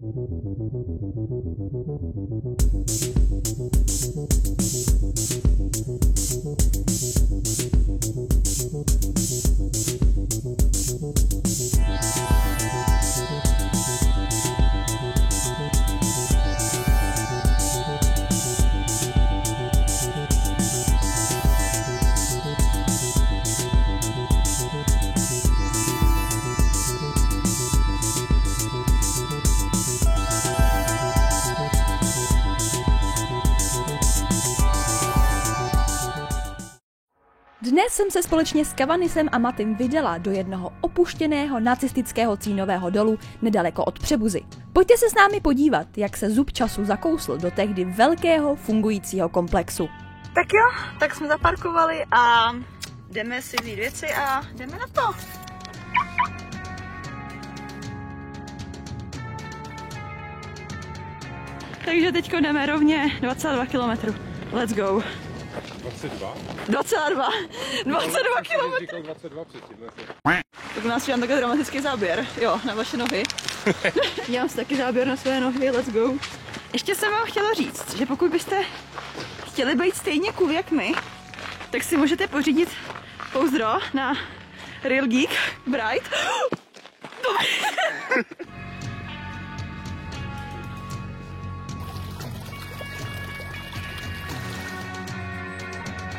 Dnes jsem se společně s Cavanisem a Matym vydala do jednoho opuštěného nacistického cínového dolu nedaleko od Přebuzy. Pojďte se s námi podívat, jak se zub času zakousl do tehdy velkého fungujícího komplexu. Tak jo, tak jsme zaparkovali a jdeme si vzít věci a jdeme na to. Takže teďko jdeme rovně 22 km. Let's go. 22? 22 km. Říkal 22 předtím. Tak u nás dělám takový dramatický záběr, jo, na vaše nohy. Dělám si taky záběr na své nohy, let's go. Ještě jsem vám chtěla říct, že pokud byste chtěli být stejně cool jak my, tak si můžete pořídit pouzdro na Real Geek Bright.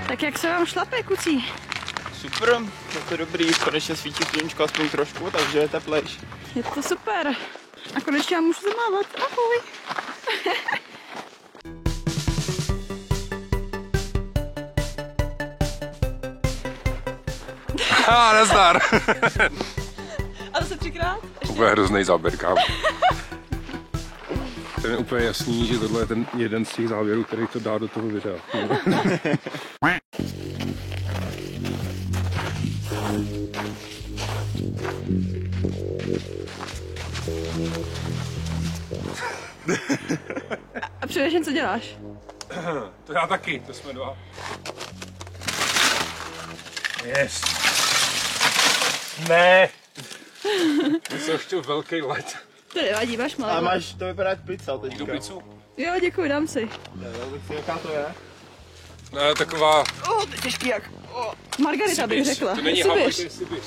Tak jak se vám šlape, kucí? Super, je to dobrý, konečně svítí sluníčko aspoň trošku, takže je teplejš. Je to super. A konečně já můžu zamávat. Ahoj. Nazdar! A zase 3krát? Úplně hrozný záběr, kámo. To je úplně jasný, že tohle je ten jeden z těch záběrů, který to dá do toho videa. A především co děláš? To já taky, to jsme dva. Yes. Ne. To jsou ještě velký let. To nevadí, máš malé. A máš, to vypadá jak pizza teďka. Jdu pizzu? Jo, děkuji, dám si. Já bych si, jaká to je? Ne, taková... To je těžký jak. Margarita bych řekla. To není Hawaii, to je Sibir.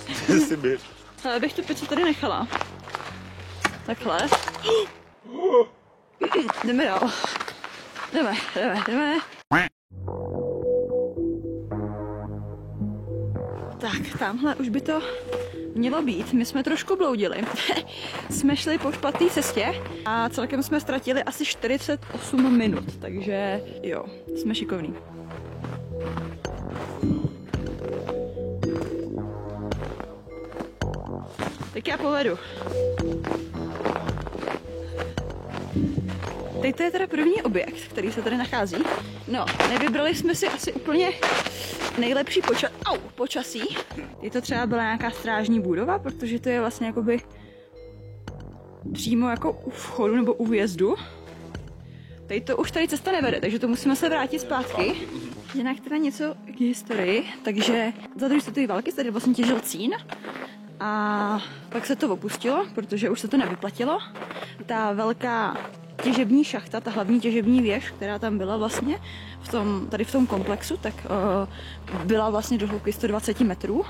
Sibir. Ale bych tu pizzu tady nechala. Takhle. Jdeme dál. Jdeme. Tak, tamhle už by to mělo být. My jsme trošku bloudili. Jsme šli po špatné cestě a celkem jsme ztratili asi 48 minut, takže jo, jsme šikovní. Tak já povedu. Teď to je teda první objekt, který se tady nachází. No, nevybrali jsme si asi úplně nejlepší počasí. Je to třeba byla nějaká strážní budova, protože to je vlastně jakoby přímo jako u vchodu nebo u vjezdu. Tady to už tady cesta nevede, takže to musíme se vrátit zpátky. Jinak teda něco k historii, takže za druhé světové války tady vlastně těžil cín. A pak se to opustilo, protože už se to nevyplatilo. Ta velká těžební šachta, ta hlavní těžební věž, která tam byla vlastně tady v tom komplexu, tak byla vlastně do hloubky 120 metrů.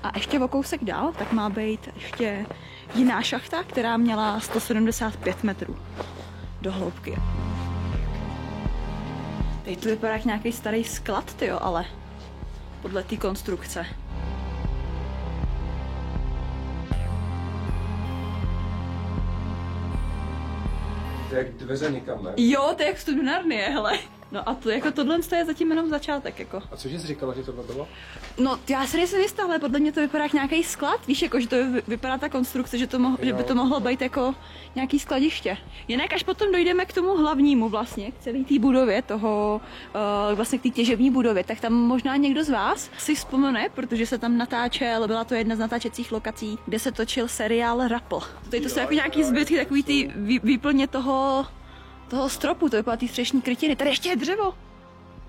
A ještě o kousek dál, tak má být ještě jiná šachta, která měla 175 metrů do hloubky. Teď to vypadá jak nějaký starý sklad, tyjo, ale podle té konstrukce. To je jak dveře nikam, ne? Jo, to je jak vstup do Narnie, hele. No a to jako tohle je zatím jenom začátek, jako. A cože jsi říkala, že tohle bylo? No, já se nejsem jistá, ale podle mě to vypadá jak nějaký sklad, víš, jako, že to vypadá ta konstrukce, že by to mohlo být jako nějaký skladiště. Jinak až potom dojdeme k tomu hlavnímu vlastně, k celé té budově toho, vlastně k té těžební budově, tak tam možná někdo z vás si vzpomene, protože se tam natáčel, byla to jedna z natáčecích lokací, kde se točil seriál Rappel. Tady to jsou jako nějaký zbytky, takový ty výplně toho stropu, to vypadá ty střešní krytiny. Tady ještě je dřevo.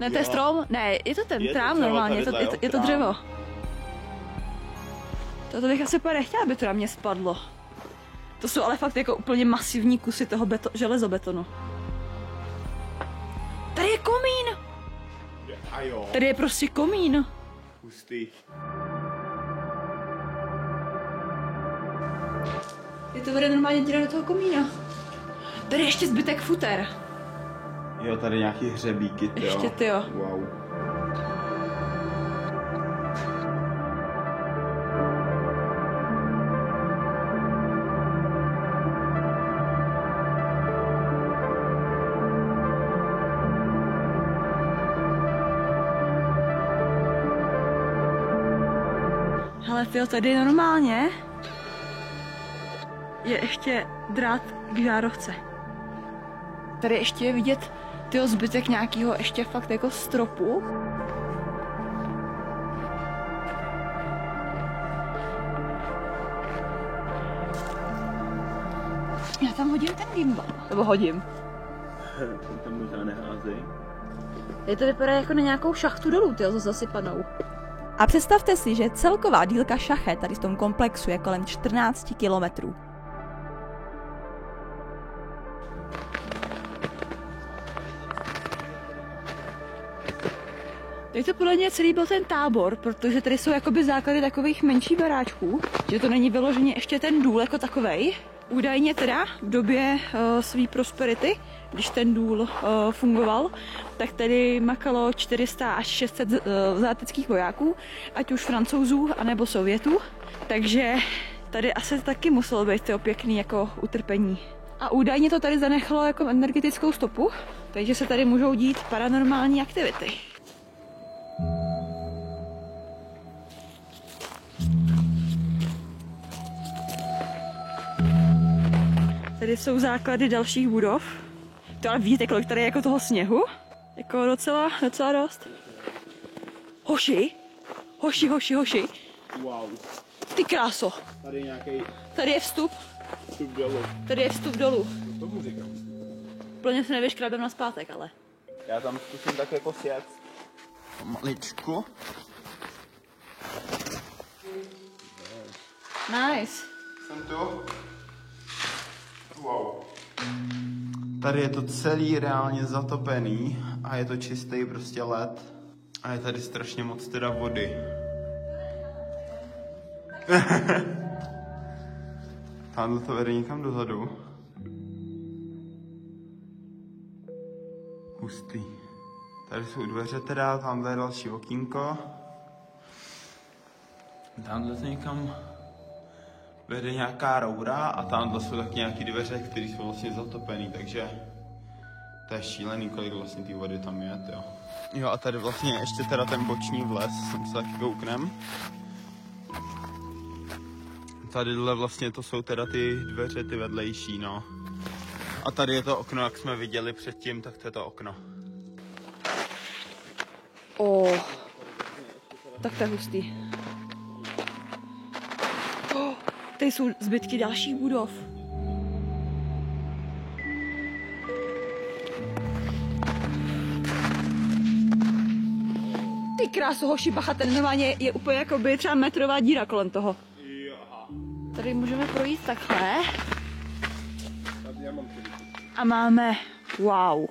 Ne, to je strom? Ne, je to ten trám normálně, je to dřevo. Toto bych asi úplně nechtěla, aby to na mě spadlo. To jsou ale fakt jako úplně masivní kusy toho železobetonu. Tady je komín! A jo. Tady je prostě komín. Hustý. Je to vede normálně díra do toho komína. Tady je ještě zbytek futer. Jo, tady nějaký hřebíky, tyjo. Ještě tyjo. Wow. Hele tyjo, tady normálně je ještě drát k žárovce. Tady ještě je vidět tyjo, zbytek nějakého ještě fakt jako stropu. Já tam hodím ten gimbal. Nebo hodím. Tam možná neházej. Je to vypadá jako na nějakou šachtu dolů, tyjo, za zasypanou. A představte si, že celková dílka šachet tady v tom komplexu je kolem 14 kilometrů. Teď to podle mě celý byl ten tábor, protože tady jsou jakoby základy takových menších baráčků, že to není vyloženě ještě ten důl jako takovej. Údajně teda v době své prosperity, když ten důl fungoval, tak tady makalo 400 až 600 záteckých vojáků, ať už Francouzů, anebo Sovětů. Takže tady asi taky muselo být to pěkný jako utrpení. A údajně to tady zanechalo jako energetickou stopu, takže se tady můžou dít paranormální aktivity. Tady jsou základy dalších budov. To ale vidíte, kolik tady je jako toho sněhu? Jako docela dost. Hoši! Hoši! Wow. Ty kráso! Tady nějaký Tady je vstup. vstup dolů. Tady je vstup dolů. To tomu říkám. Plně se nevyškrabem na zpátek, ale. Já tam zkusím tak jako sjet. Maličku. Nice. Jsem tu. Wow. Tady je to celý reálně zatopený a je to čistý prostě led. A je tady strašně moc teda vody. Tamhle to vede někam dozadu. Hustý. Tady jsou dveře teda, tamhle je další okýnko. Tamhle to někam vede nějaká roura a tamhle jsou taky nějaký dveře, které jsou vlastně zatopený, takže to je šílený, kolik vlastně té vody tam je, jo. Jo a tady vlastně ještě teda ten boční vles, sem se taky kouknem. Tadyhle vlastně to jsou teda ty dveře, ty vedlejší, no. A tady je to okno, jak jsme viděli předtím, tak to je to okno. Tak to je hustý. Tady jsou zbytky dalších budov. Ty krásu, hoši, bacha, ten normálně je úplně jako by třeba metrová díra kolem toho. Tady můžeme projít takhle. A máme, wow.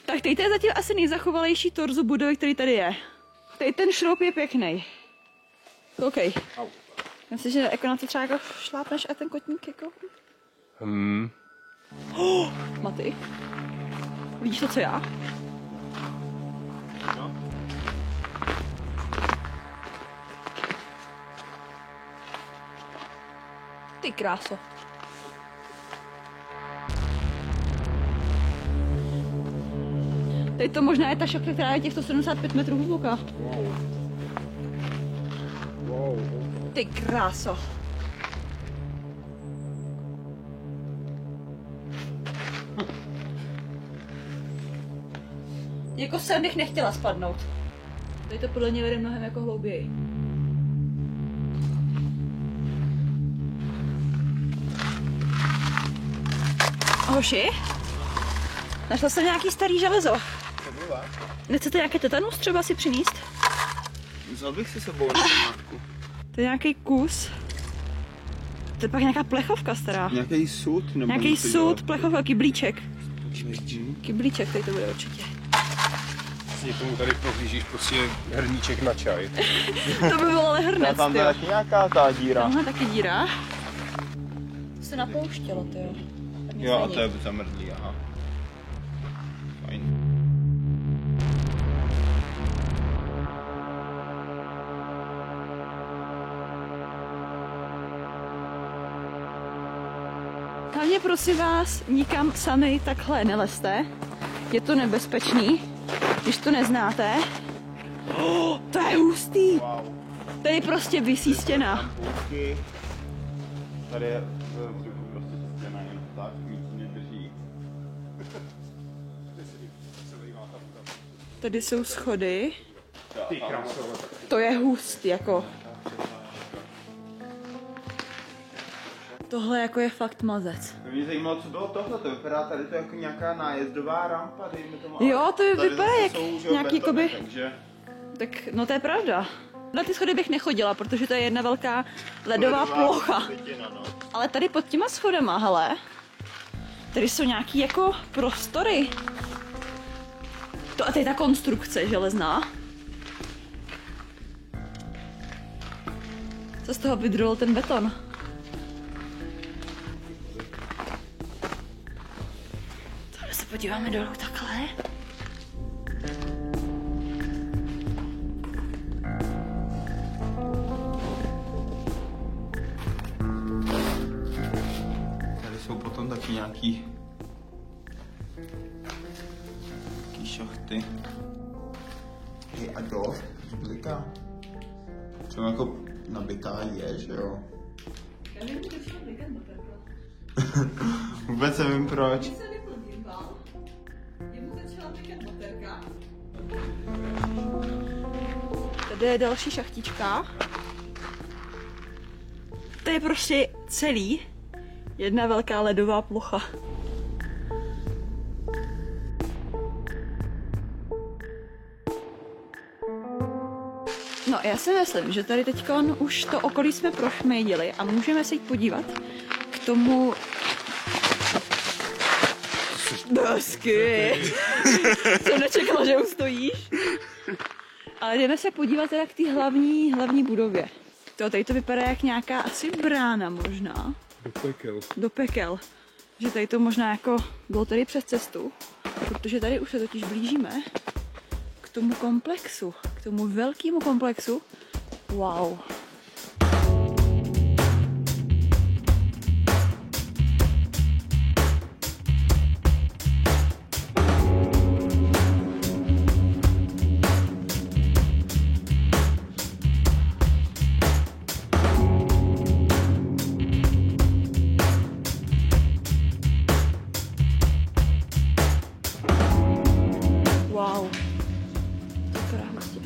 Tak teď to je zatím asi nejzachovalejší torzo budovy, který tady je. Tady ten šroub je pěkný. OK. Myslím, že jako na to třeba jako šlápneš a ten kotník jako... Maty. Vidíš to, co já? No. Ty kráso. Teď to možná je ta šachta, která je těch 175 metrů hluboká. Wow. Ty kráso. Jako sem bych nechtěla spadnout. Tady to podle mě vede mnohem jako hlouběji. Hoši, našla jsem nějaký starý železo. Nechcete nějaké tetanus třeba si přinést? Vzal bych si sebou na památku. To je nějaký kus. To je pak nějaká plechovka stará. Nějaký sud? Nebo Nějaký něco sud, dělat? plechovka, kyblíček. Kyblíček, tady to bude určitě. Někomu tady prohlížíš prostě hrníček na čaj. To by bylo ale hrnec, Tam je tyjo. taky nějaká ta díra. Tamhle taky díra. Se napouštělo, tyjo. Tak nic Jo, a není. to je zamrzlý, aha. Fajn. Hlavně prosím vás, nikam sami takhle nelezte. Je to nebezpečný, když to neznáte. Oh, to je hustý. Wow. Tady prostě visí stěna. Půlky. Tady je prostě stěna jen tak, nic nedrží. Tady jsou schody. To je hustý, jako. Tohle jako je fakt mazec. Mě zajímalo, co bylo tohle, to vypadá tady to jako nějaká nájezdová rampa, dejme tomu. Jo, to Tady vypadá zase jak jsou, že jo, nějaký betony, jakoby- Takže Tak, no to je pravda. Na ty schody bych nechodila, protože to je jedna velká ledová plocha. květina, no. Ale tady pod těma schodama, hele, tady jsou nějaký jako prostory. To a tady ta konstrukce železná. Co z toho vydrul ten beton? Tady se podíváme dolů takhle. Tady jsou potom taky nějaký šachty. Hej, a to vzbliká. Třeba jako nabitá je, že jo? Vůbec nevím proč. Tady je další šachtička. To je prostě celý jedna velká ledová plocha. No, já si myslím, že tady teďkon už to okolí jsme prošmejdili a můžeme se jít podívat k tomu... Dosky! Jsem nečekala, že ustojíš. Ale jdeme se podívat teda k té hlavní budově. To tady to vypadá jak nějaká asi brána možná. Do pekel. Do pekel. Že tady to možná jako bylo tady přes cestu, protože tady už se totiž blížíme k tomu komplexu, k tomu velkému komplexu. Wow. Wow. To vypadá hustě.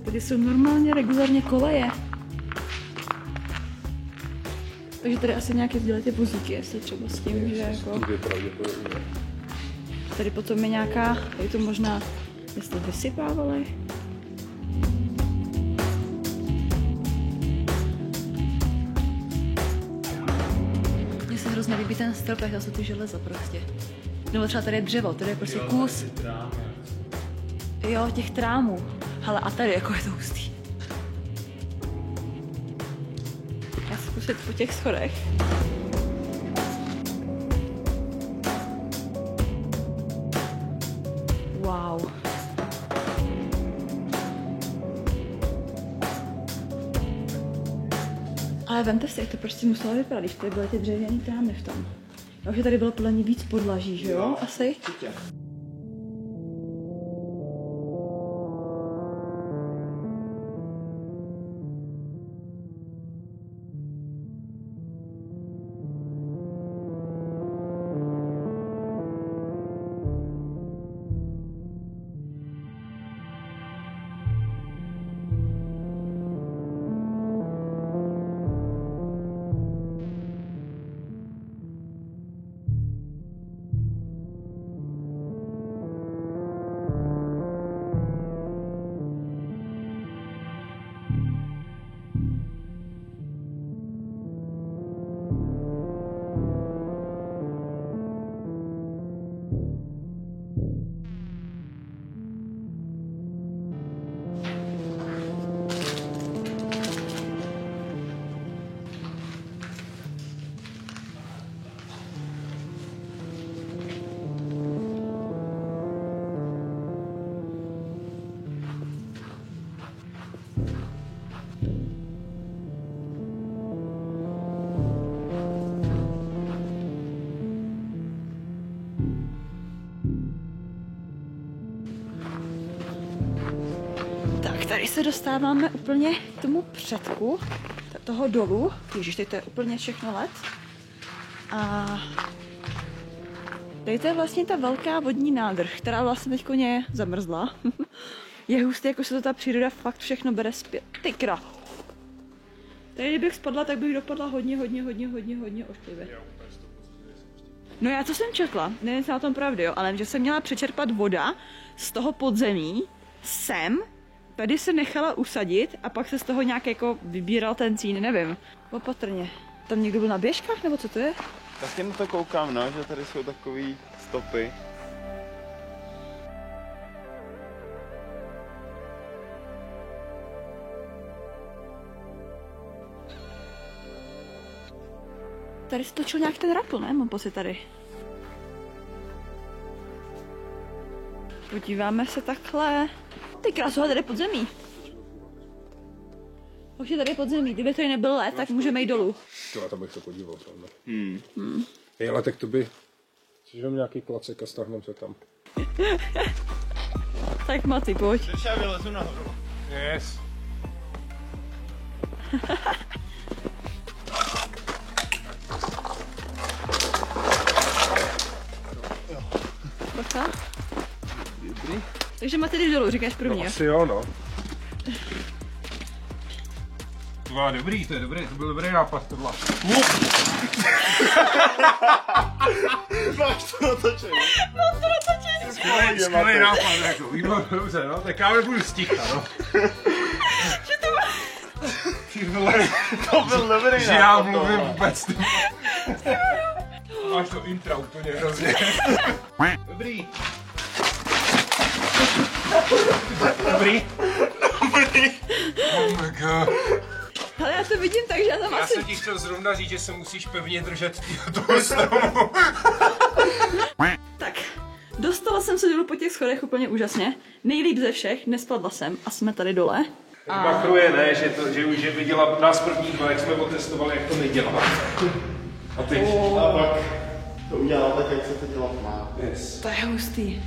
Tady jsou normálně regulárně koleje. Takže tady asi nějaké sdělí ty vozíky, jestli třeba s tím, že jako... To je pravděpodobně. Tady potom je nějaká, tady to možná, jestli vysypávali. Mně se hrozně líbí ten strop, jak jsou ty železo prostě. Nebo třeba tady je dřevo, tady je prostě kus. Jo, těch trámů. Hele, a tady jako je to hustý. Já zkusit po těch schodech. Wow. Ale vemte si, jak to prostě muselo vypadat, když tady byly ty dřevěné trámy v tom. Já už tady bylo podle mě víc podlaží, že jo? Asi. Tady se dostáváme úplně k tomu předku toho dolu. Ježiš, teď to je úplně všechno led. A tady to je vlastně ta velká vodní nádrž, která vlastně teďko je zamrzla. Je hustý, jako se to ta příroda fakt všechno bere zpět. Ty kra. Tady kdybych spadla, tak bych dopadla hodně ošklivě. No já to jsem četla, nevím, jestli na tom pravdy, jo, ale že jsem měla přečerpat voda z toho podzemí sem, tady se nechala usadit a pak se z toho nějak jako vybíral ten cín, nevím. Opatrně. Tam někdo byl na běžkách, nebo co to je? Taky na to koukám, no, že tady jsou takový stopy. Tady se točil nějak ten rapl, ne? Mám pocit tady. Podíváme se takhle. Ty krásu, tady podzemí. Už je tady podzemí, kdyby tady nebyl led, tak můžeme jít dolů. Jo, tam bych to podíval tam. Hej, ale tak to by... Chceš vám nějaký klacek a stáhnem se tam. Tak Maty, pojď. Teď já vylezu nahoru. Yes. Bacha. Dobrý. Takže Maty, jdeš dolů, říkáš první, No, jo? asi jo, no. To bylo dobrý, to je dobrý, to byl dobrý nápad, tohle. Máš to natočený. Skvělý nápad, jako, výborně, dobře, no, tak já nebudu stichat, no. Že to má... Ty vole, To byl dobrý nápad. že já mluvím vůbec. Máš to intro úplně hrozně. Dobrý. Dobrý. Oh my god. Ale já to vidím tak, že já tam Já asi... jsem ti chtěl zrovna říct, že se musíš pevně držet toho stromu. Tak, dostala jsem se dolů po těch schodech úplně úžasně. Nejlíp ze všech, nespadla jsem a jsme tady dole. Machruje, ne, že viděla nás první dva, jak jsme otestovali, jak to nedělá. A teď... A pak to udělal tak, jak se to dělat má. Yes. To je hustý.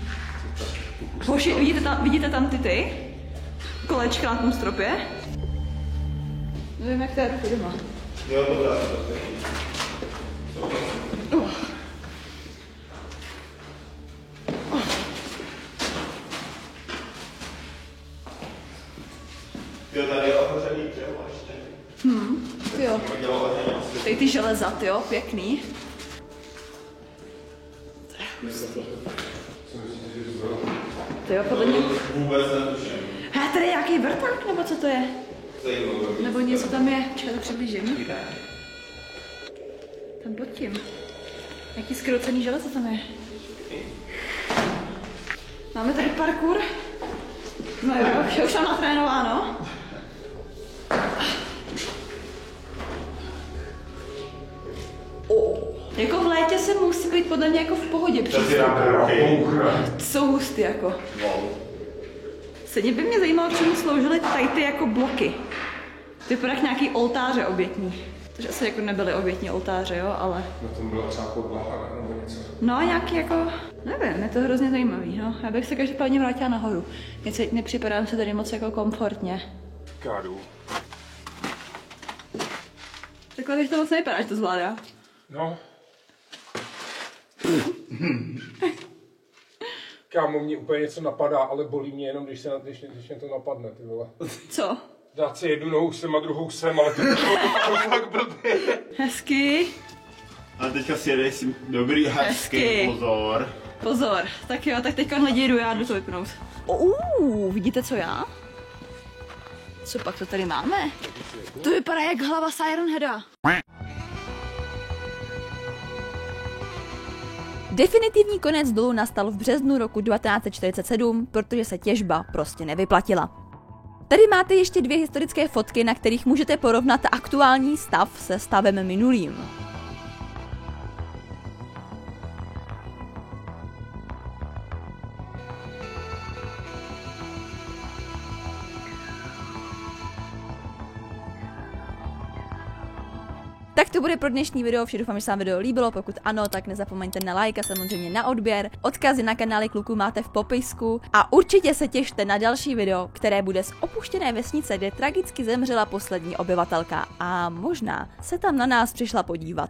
Hoši, vidíte tam ty kolečka na tom stropě? Nevím, jak to je ruku doma. Jo, dobrá. Jo, tady je ohořený dřevo ještě. Jo. Tady ty železa, jo, pěkný. To jo, podle mě... Vůbec netuším. Hele, tady je nějaký vrták, nebo co to je? Zajímavé. Nebo něco tam je. Čekaj, to přiblížím. Tam pod tím. Jaký skroucený železo tam je. Máme tady parkour. No jo, už tam natrénováno. Jako v létě se musí být podle mě jako v pohodě přístup. Jsou hustý jako. Sedně by mě zajímalo, čemu sloužily tady ty jako bloky. Ty vypadá jak nějaký oltáře obětní. Takže asi jako nebyly obětní oltáře, jo, ale... No tam byla třeba podlaha nebo něco. No nějaký jako, nevím, je to hrozně zajímavý, no. Já bych se každopádně vrátila nahoru. Nepřipadám se tady moc jako komfortně. Kádu. Takhle když to moc nevypadá, že to zvládá. No. Kámo, mě úplně něco napadá, ale bolí mě jenom, když mě to napadne, ty vole. Co? Dát si jednu nohu sem a druhou sem, ale to je fakt blbě. Hezky. A teďka si jedeš si dobrý hezky, pozor. Pozor, tak jo, tak teďka lidi jdu, já jdu to vypnout. Vidíte co já? Co pak to tady máme? To vypadá jak hlava Siren Heada. Definitivní konec dolu nastal v březnu roku 1947, protože se těžba prostě nevyplatila. Tady máte ještě 2 historické fotky, na kterých můžete porovnat aktuální stav se stavem minulým. Tak to bude pro dnešní video, vše doufám, že se vám video líbilo, pokud ano, tak nezapomeňte na like a samozřejmě na odběr. Odkazy na kanály kluků máte v popisku a určitě se těšte na další video, které bude z opuštěné vesnice, kde tragicky zemřela poslední obyvatelka a možná se tam na nás přišla podívat.